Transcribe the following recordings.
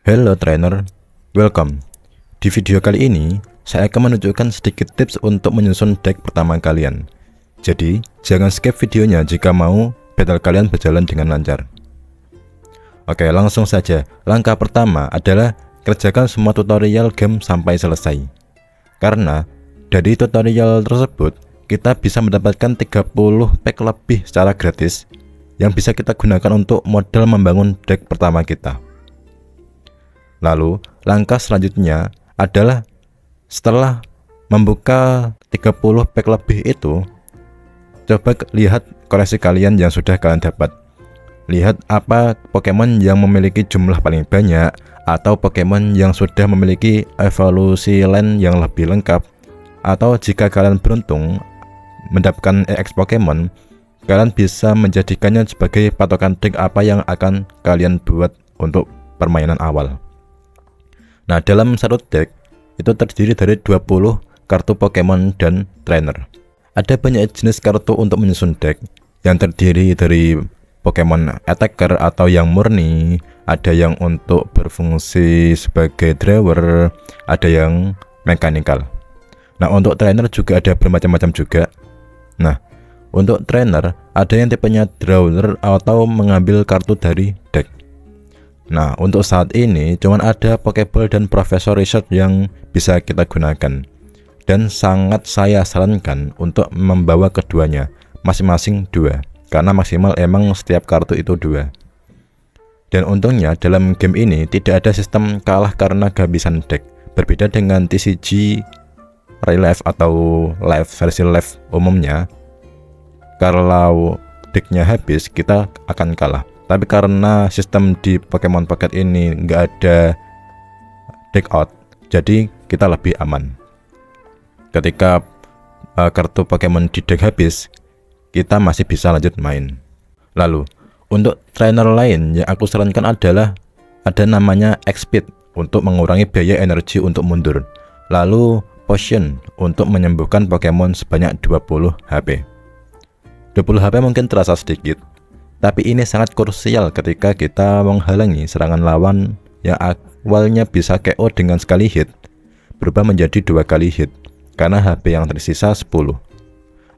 Hello trainer, welcome. Di video kali ini, saya akan menunjukkan sedikit tips untuk menyusun deck pertama kalian. Jadi, jangan skip videonya jika mau battle kalian berjalan dengan lancar. Oke, langsung saja. Langkah pertama adalah kerjakan semua tutorial game sampai selesai. Karena dari tutorial tersebut, kita bisa mendapatkan 30 pack lebih secara gratis yang bisa kita gunakan untuk modal membangun deck pertama kita. Lalu, langkah selanjutnya adalah setelah membuka 30 pack lebih itu, coba lihat koleksi kalian yang sudah kalian dapat. Lihat apa Pokemon yang memiliki jumlah paling banyak, atau Pokemon yang sudah memiliki evolusi line yang lebih lengkap, atau jika kalian beruntung mendapatkan EX Pokemon, kalian bisa menjadikannya sebagai patokan deck apa yang akan kalian buat untuk permainan awal. Nah, dalam satu deck itu terdiri dari 20 kartu Pokemon dan trainer. Ada banyak jenis kartu untuk menyusun deck, yang terdiri dari Pokemon attacker atau yang murni, ada yang untuk berfungsi sebagai drawer, ada yang mechanical. Nah, untuk trainer juga ada bermacam-macam juga. Nah, untuk trainer ada yang tipenya drawer atau mengambil kartu dari deck. Nah, untuk saat ini cuman ada Pokeball dan Professor Research yang bisa kita gunakan. Dan sangat saya sarankan untuk membawa keduanya, masing-masing 2, karena maksimal emang setiap kartu itu 2. Dan untungnya dalam game ini tidak ada sistem kalah karena kehabisan deck. Berbeda dengan TCG Relive atau live versi live umumnya, kalau decknya habis kita akan kalah. Tapi karena sistem di Pokemon Pocket ini nggak ada deck out, jadi kita lebih aman. Ketika kartu Pokemon di deck habis, kita masih bisa lanjut main. Lalu, untuk trainer lain yang aku sarankan adalah ada namanya X-Speed untuk mengurangi biaya energi untuk mundur. Lalu, Potion untuk menyembuhkan Pokemon sebanyak 20 HP. 20 HP mungkin terasa sedikit, tapi ini sangat krusial ketika kita menghalangi serangan lawan yang awalnya bisa KO dengan sekali hit, berubah menjadi 2 kali hit, karena HP yang tersisa 10.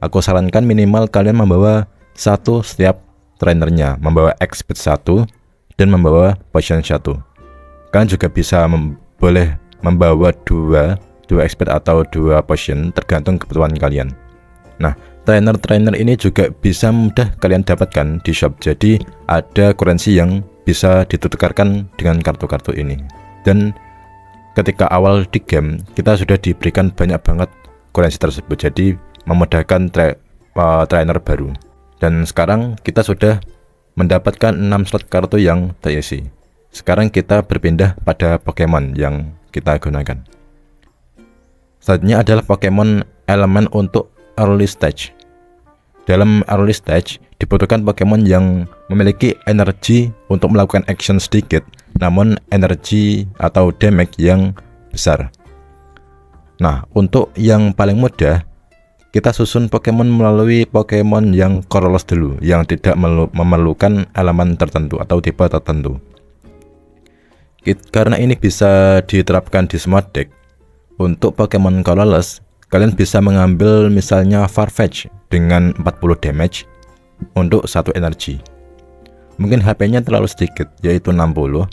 Aku sarankan minimal kalian membawa 1 setiap trainernya, membawa X-Speed 1 dan membawa Potion 1. Kalian juga bisa boleh membawa 2 X-Speed atau 2 Potion, tergantung kebutuhan kalian. Nah, trainer ini juga bisa mudah kalian dapatkan di shop. Jadi ada kurensi yang bisa ditukarkan dengan kartu-kartu ini. Dan ketika awal di game kita sudah diberikan banyak banget kurensi tersebut, jadi memudahkan trainer baru. Dan sekarang kita sudah mendapatkan 6 slot kartu yang terisi. Sekarang kita berpindah pada Pokemon yang kita gunakan. Selanjutnya adalah Pokemon elemen untuk early stage. Dalam early stage dibutuhkan Pokemon yang memiliki energi untuk melakukan action sedikit, namun energi atau damage yang besar. Nah, untuk yang paling mudah, kita susun Pokemon melalui Pokemon yang colorless dulu, yang tidak memerlukan elemen tertentu atau tipe tertentu. Karena ini bisa diterapkan di semua deck. Untuk Pokemon colorless, kalian bisa mengambil misalnya Farfetch dengan 40 damage untuk 1 energi. Mungkin HP-nya terlalu sedikit, yaitu 60,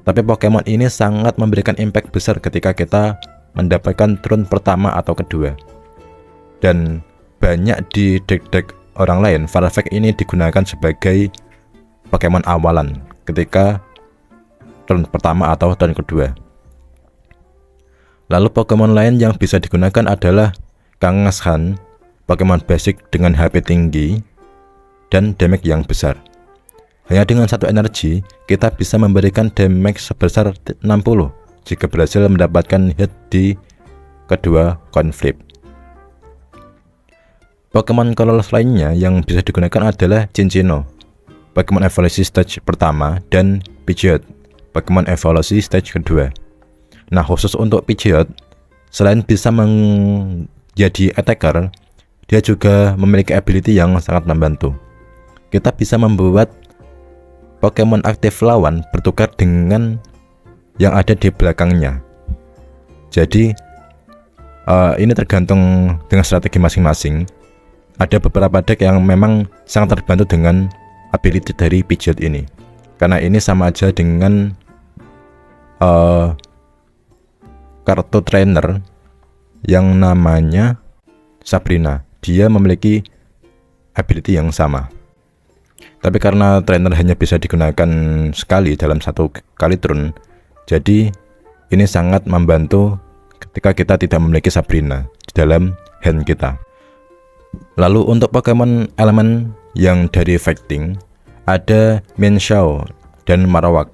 tapi Pokemon ini sangat memberikan impact besar ketika kita mendapatkan turun pertama atau kedua. Dan banyak di deck-deck orang lain, Farfetch ini digunakan sebagai Pokemon awalan ketika turun pertama atau turun kedua. Lalu Pokemon lain yang bisa digunakan adalah Kangaskhan, Pokemon basic dengan HP tinggi dan damage yang besar. Hanya dengan 1 energi, kita bisa memberikan damage sebesar 60 jika berhasil mendapatkan hit di kedua coin flip. Pokemon colorless lainnya yang bisa digunakan adalah Cinccino, Pokemon evolusi stage pertama, dan Pidgeot, Pokemon evolusi stage kedua. Nah, khusus untuk Pidgeot, selain bisa menjadi attacker, dia juga memiliki ability yang sangat membantu. Kita bisa membuat Pokemon aktif lawan bertukar dengan yang ada di belakangnya. Jadi ini tergantung dengan strategi masing-masing. Ada beberapa deck yang memang sangat terbantu dengan ability dari Pidgeot ini, karena ini sama aja dengan kartu trainer yang namanya Sabrina. Dia memiliki ability yang sama, tapi karena trainer hanya bisa digunakan sekali dalam satu kali turun, jadi ini sangat membantu ketika kita tidak memiliki Sabrina di dalam hand kita. Lalu untuk Pokemon elemen yang dari fighting, ada Mienshao dan Marowak.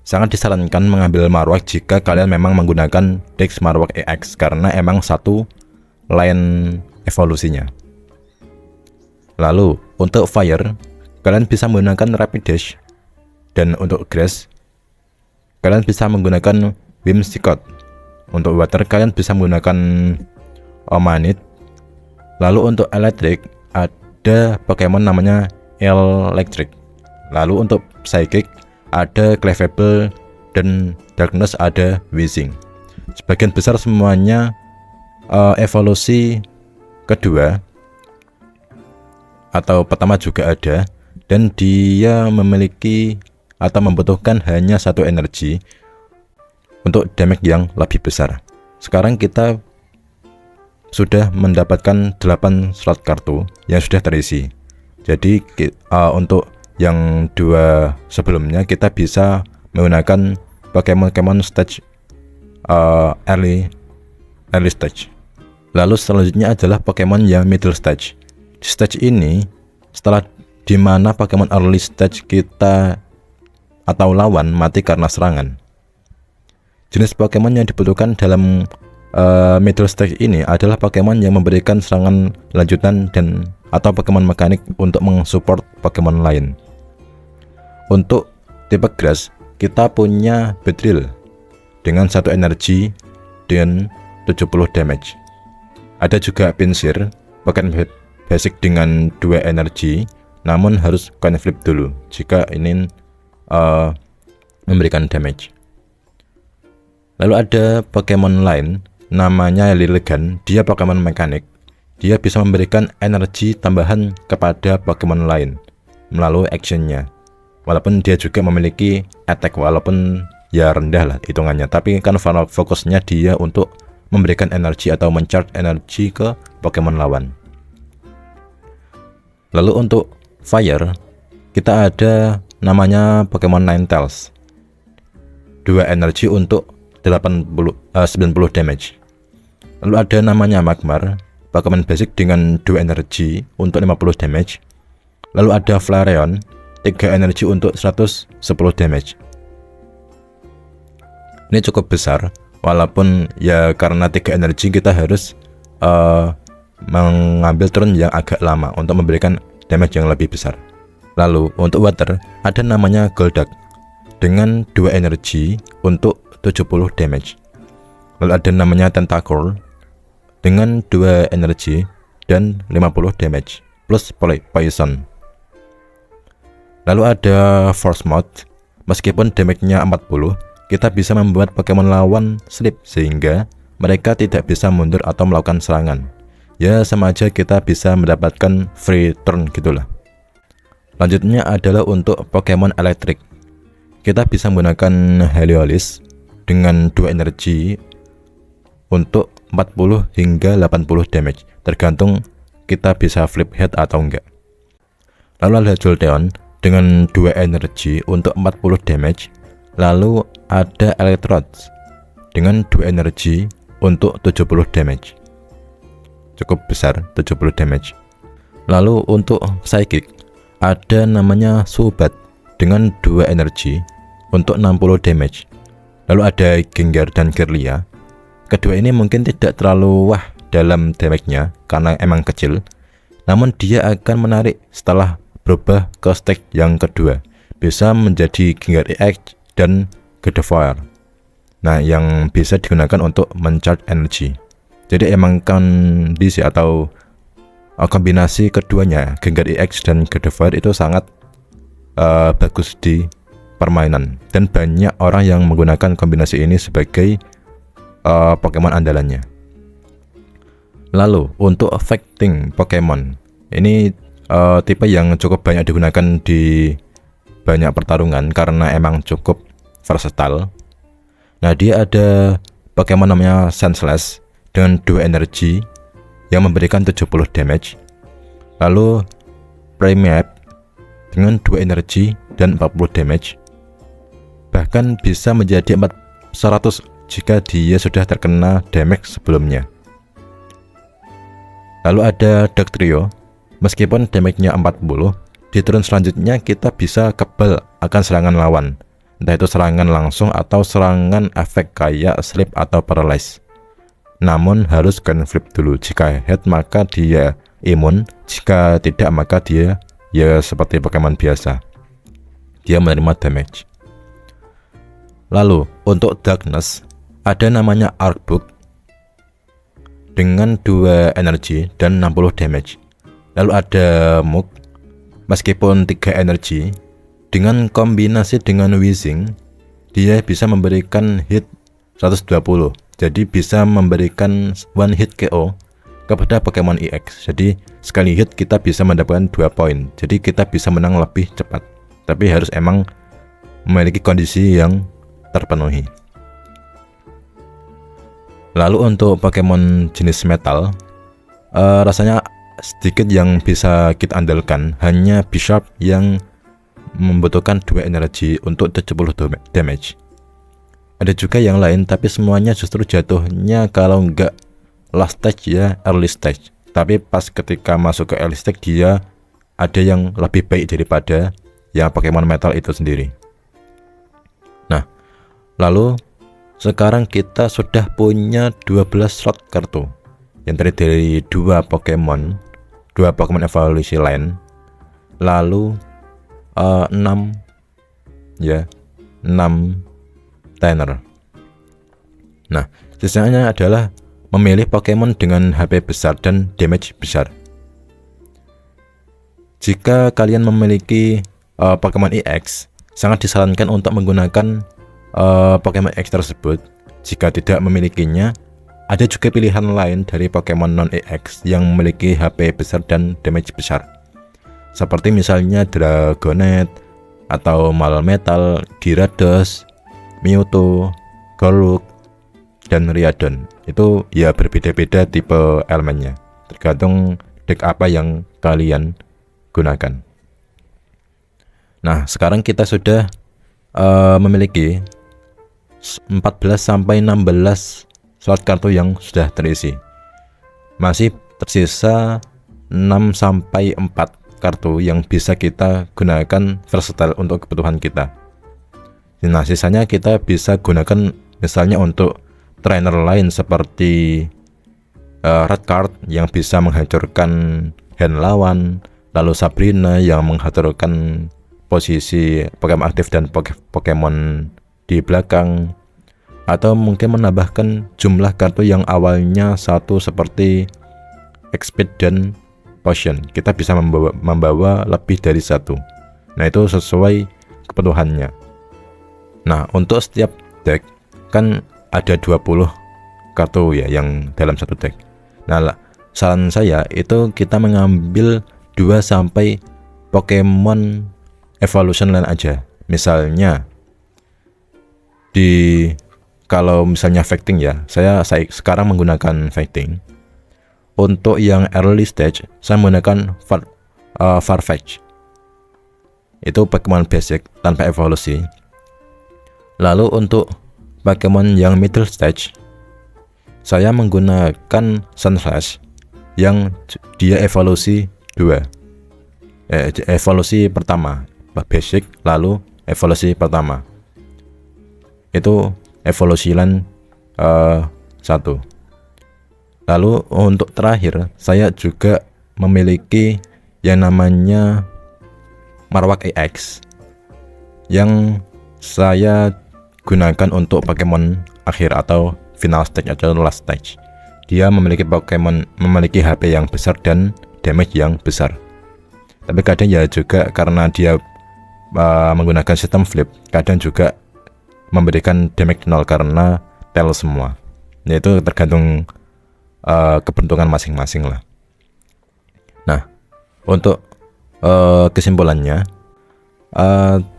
Sangat disarankan mengambil Marowak jika kalian memang menggunakan Dex Marowak EX, karena emang satu line evolusinya. Lalu untuk Fire, kalian bisa menggunakan Rapid Dash, dan untuk Grass, kalian bisa menggunakan Whimsicott. Untuk Water, kalian bisa menggunakan Omanite. Lalu untuk Electric, ada Pokemon namanya Electric. Lalu untuk Psychic, ada Clefable, dan Darkness ada Weezing. Sebagian besar semuanya evolusi kedua atau pertama juga ada, dan dia memiliki atau membutuhkan hanya satu energi untuk damage yang lebih besar. Sekarang kita sudah mendapatkan 8 slot kartu yang sudah terisi. Jadi untuk yang dua sebelumnya kita bisa menggunakan Pokemon stage early stage. Lalu selanjutnya adalah Pokemon yang middle stage. Di stage ini, setelah dimana Pokemon early stage kita atau lawan mati karena serangan. Jenis Pokemon yang dibutuhkan dalam middle stage ini adalah Pokemon yang memberikan serangan lanjutan dan atau Pokemon mekanik untuk mensupport Pokemon lain. Untuk tipe Grass, kita punya Beedrill dengan satu energi dan 70 damage. Ada juga Pinsir, Pokemon basic dengan 2 energi, namun harus coin flip dulu jika ingin memberikan damage. Lalu ada Pokemon lain namanya Lilligant. Dia Pokemon mekanik. Dia bisa memberikan energi tambahan kepada Pokemon lain melalui actionnya. Walaupun dia juga memiliki attack, walaupun ya rendah lah hitungannya, tapi kan fokusnya dia untuk memberikan energi atau mencharge energi ke Pokemon lawan. Lalu untuk Fire, kita ada namanya Pokemon Ninetales. 2 energi untuk 90 damage. Lalu ada namanya Magmar, Pokemon basic dengan 2 energi untuk 50 damage. Lalu ada Flareon, 3 energi untuk 110 damage. Ini cukup besar, walaupun ya karena 3 energi kita harus mengambil turun yang agak lama untuk memberikan damage yang lebih besar. Lalu untuk Water, ada namanya Golduck dengan 2 energi untuk 70 damage. Lalu ada namanya Tentacool dengan 2 energi dan 50 damage plus Poison. Lalu ada Force Mode. Meskipun damage-nya 40, kita bisa membuat Pokemon lawan sleep sehingga mereka tidak bisa mundur atau melakukan serangan. Ya sama aja kita bisa mendapatkan free turn gitulah. Lanjutnya adalah untuk Pokemon Electric. Kita bisa menggunakan Heliolisk dengan 2 energi untuk 40 hingga 80 damage, tergantung kita bisa flip head atau enggak. Lalu ada Jolteon dengan 2 energi untuk 40 damage. Lalu ada Electrodes dengan 2 energi untuk 70 damage. Cukup besar, 70 damage. Lalu untuk Psychic, ada namanya Zubat dengan 2 energi untuk 60 damage. Lalu ada Gengar dan Kirlia. Kedua ini mungkin tidak terlalu wah dalam damage-nya karena emang kecil, namun dia akan menarik setelah berubah ke stage yang kedua, bisa menjadi Gengar EX dan Gardevoir. Nah, yang bisa digunakan untuk mencharge energi. Jadi emang kondisi atau kombinasi keduanya, Gengar EX dan Gardevoir itu sangat bagus di permainan, dan banyak orang yang menggunakan kombinasi ini sebagai Pokemon andalannya. Lalu untuk fighting Pokemon, ini tipe yang cukup banyak digunakan di banyak pertarungan karena emang cukup versatile. Nah, dia ada Pokemon namanya Senseless dengan 2 energi yang memberikan 70 damage. Lalu Primeape dengan 2 energi dan 40 damage. Bahkan bisa menjadi 400 jika dia sudah terkena damage sebelumnya. Lalu ada Dugtrio. Meskipun damage-nya 40, di turun selanjutnya kita bisa kebal akan serangan lawan, entah itu serangan langsung atau serangan efek kayak sleep atau paralyze. Namun harus gun flip dulu. Jika hit maka dia imun, jika tidak maka dia ya seperti Pokemon biasa, dia menerima damage. Lalu untuk Darkness ada namanya Arcbook dengan 2 energi dan 60 damage. Lalu ada Muk, meskipun 3 energi, dengan kombinasi dengan Weezing, dia bisa memberikan hit 120. Jadi bisa memberikan one hit KO kepada Pokemon EX. Jadi sekali hit kita bisa mendapatkan 2 poin. Jadi kita bisa menang lebih cepat. Tapi harus emang memiliki kondisi yang terpenuhi. Lalu untuk Pokemon jenis metal, rasanya sedikit yang bisa kita andalkan, hanya Bisharp yang membutuhkan 2 energi untuk 70 damage. Ada juga yang lain, tapi semuanya justru jatuhnya kalau enggak last stage ya early stage. Tapi pas ketika masuk ke early stage dia ada yang lebih baik daripada yang Pokemon metal itu sendiri. Nah, lalu sekarang kita sudah punya 12 slot kartu yang terdiri dari 2 Pokemon evolusi lain, lalu 6 trainer. Nah, sisanya adalah memilih Pokemon dengan HP besar dan damage besar. Jika kalian memiliki Pokemon EX, sangat disarankan untuk menggunakan Pokemon EX tersebut. Jika tidak memilikinya, ada juga pilihan lain dari Pokemon non-EX yang memiliki HP besar dan damage besar, seperti misalnya Dragonet atau Melmetal, Gyarados, Mewtwo, Goluk, dan Riadon. Itu ya berbeda-beda tipe elemennya, tergantung deck apa yang kalian gunakan. Nah, sekarang kita sudah memiliki 14-16 slot kartu yang sudah terisi. Masih tersisa 6-4 kartu yang bisa kita gunakan versatile untuk kebutuhan kita. Nah, sisanya kita bisa gunakan misalnya untuk trainer lain seperti Red Card yang bisa menghancurkan hand lawan, lalu Sabrina yang menghancurkan posisi Pokemon aktif dan Pokemon di belakang, atau mungkin menambahkan jumlah kartu yang awalnya 1 seperti X-Speed dan Potion. Kita bisa membawa lebih dari 1. Nah, itu sesuai kebutuhannya. Nah, untuk setiap deck kan ada 20 kartu ya yang dalam satu deck. Nah, saran saya itu kita mengambil 2-sampai Pokemon evolution lain aja. Misalnya kalau misalnya fighting ya, saya sekarang menggunakan fighting. Untuk yang early stage saya menggunakan Farfetch. Itu Pokemon basic tanpa evolusi. Lalu untuk Pokemon yang middle stage saya menggunakan Sunflash yang dia evolusi 2. Evolusi pertama basic, lalu evolusi pertama itu evolusi line 1. Lalu untuk terakhir saya juga memiliki yang namanya Marowak EX yang saya gunakan untuk Pokemon akhir atau final stage atau last stage. Dia memiliki memiliki HP yang besar dan damage yang besar. Tapi kadang ya juga karena dia menggunakan sistem flip, kadang juga memberikan damage 0 karena tail semua. Itu tergantung keberuntungan masing-masing lah. Nah, untuk kesimpulannya,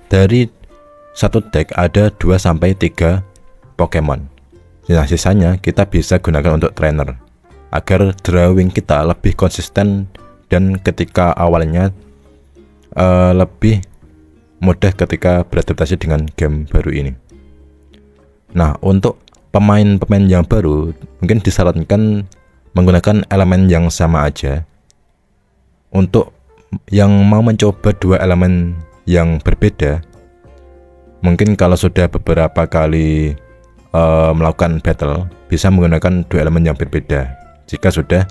dari satu deck ada 2-3 Pokemon. Nah, sisanya kita bisa gunakan untuk trainer agar drawing kita lebih konsisten dan ketika awalnya lebih mudah ketika beradaptasi dengan game baru ini. Nah, untuk pemain-pemain yang baru mungkin disarankan menggunakan elemen yang sama aja. Untuk yang mau mencoba 2 elemen yang berbeda, mungkin kalau sudah beberapa kali melakukan battle, bisa menggunakan 2 elemen yang berbeda jika sudah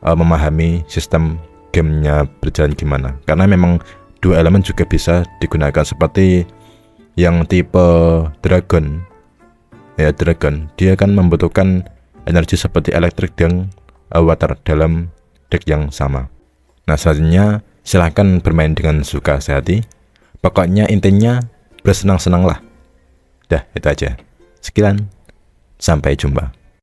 memahami sistem gamenya berjalan gimana. Karena memang 2 elemen juga bisa digunakan, seperti yang tipe dragon. Ya, dragon dia kan membutuhkan energi seperti elektrik dan water dalam deck yang sama. Nah, selanjutnya silahkan bermain dengan suka sehati. Pokoknya intinya bersenang-senang lah. Dah, itu aja. Sekian, sampai jumpa.